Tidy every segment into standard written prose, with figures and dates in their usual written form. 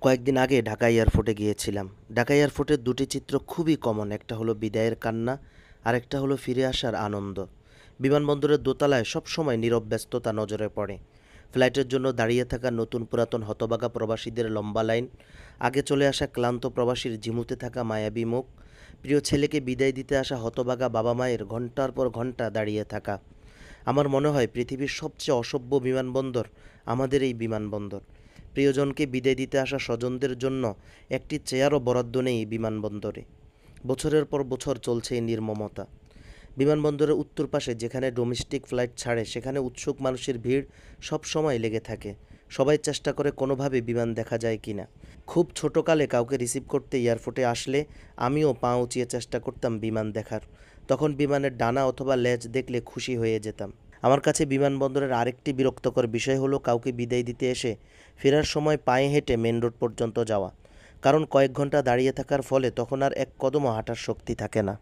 কয়েকদিন আগে ঢাকা এয়ারপোর্টে গিয়েছিলাম। ঢাকা এয়ারপোর্টের দুটি চিত্র খুবই কমন। একটা হলো বিদায়ের কান্না, আরেকটা হলো ফিরে আসার আনন্দ। বিমানবন্দরের দোতলায় সবসময় নীরব ব্যস্ততা নজরে পড়ে। ফ্লাইটের জন্য দাঁড়িয়ে থাকা নতুন পুরাতন হতবাগা প্রবাসীদের লম্বা লাইন, আগে চলে আসা ক্লান্ত প্রবাসীর ঝিমুতে থাকা মায়াবী মুখ, প্রিয় ছেলেকে বিদায় দিতে আসা হতবাগা বাবা মায়ের ঘন্টার পর ঘন্টা দাঁড়িয়ে থাকা। আমার মনে হয় পৃথিবীর সবচেয়ে অসভ্য বিমানবন্দর আমাদের এই বিমানবন্দর। প্রিয়জনকে বিদায় দিতে আসা স্বজনদের জন্য একটি চেয়ারও বরাদ্দ নেই বিমানবন্দরে। বছরের পর বছর চলছে এই নির্মমতা। বিমানবন্দরের উত্তর পাশে যেখানে ডোমেস্টিক ফ্লাইট ছাড়ে সেখানে উৎসুক মানুষের ভিড় সব সময় লেগে থাকে। সবাই চেষ্টা করে কোনোভাবে বিমান দেখা যায় কিনা। খুব ছোটোকালে কাউকে রিসিভ করতে এয়ারপোর্টে আসলে আমিও পা উঁচিয়ে চেষ্টা করতাম বিমান দেখার। তখন বিমানের ডানা অথবা লেজ দেখলে খুশি হয়ে যেতাম। আমার কাছে বিমানবন্দরের আরেকটি বিরক্তকর বিষয় হলো কাউকে বিদায় দিতে এসে ফেরার সময় পায়ে হেঁটে মেন রোড পর্যন্ত যাওয়া। কারণ কয়েক ঘন্টা দাঁড়িয়ে থাকার ফলে তখন আর এক কদমও হাঁটার শক্তি থাকে না।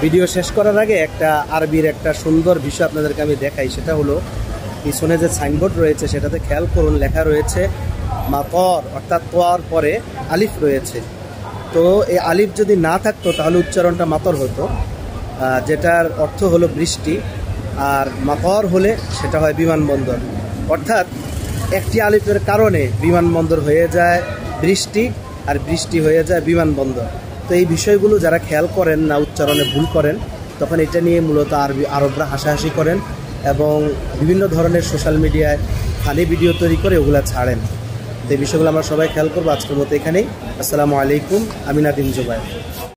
ভিডিও শেষ করার আগে একটা আরবির একটা সুন্দর বিষয় আপনাদেরকে আমি দেখাই। সেটা হলো পিছনে যে সাইনবোর্ড রয়েছে সেটাতে খেয়াল করুন, লেখা রয়েছে মাতর, অর্থাৎ তোয়ার পরে আলিফ রয়েছে। তো এই আলিফ যদি না থাকতো তাহলে উচ্চারণটা মাতর হতো, যেটার অর্থ হলো বৃষ্টি। আর মাতর হলে সেটা হয় বিমানবন্দর। অর্থাৎ একটি আলিফের কারণে বিমানবন্দর হয়ে যায় বৃষ্টি, আর বৃষ্টি হয়ে যায় বিমানবন্দর। তো এই বিষয়গুলো যারা খেয়াল করেন না, উচ্চারণে ভুল করেন, তখন এটা নিয়ে মূলত আরবরা হাসাহাসি করেন এবং বিভিন্ন ধরনের সোশ্যাল মিডিয়ায় ফানি ভিডিও তৈরি করে ওগুলা ছাড়েন। তো এই বিষয়গুলো আমরা সবাই খেয়াল করবো। আজকের মতো এখানেই। আসসালামু আলাইকুম। আমি নাদিম জুবায়ের।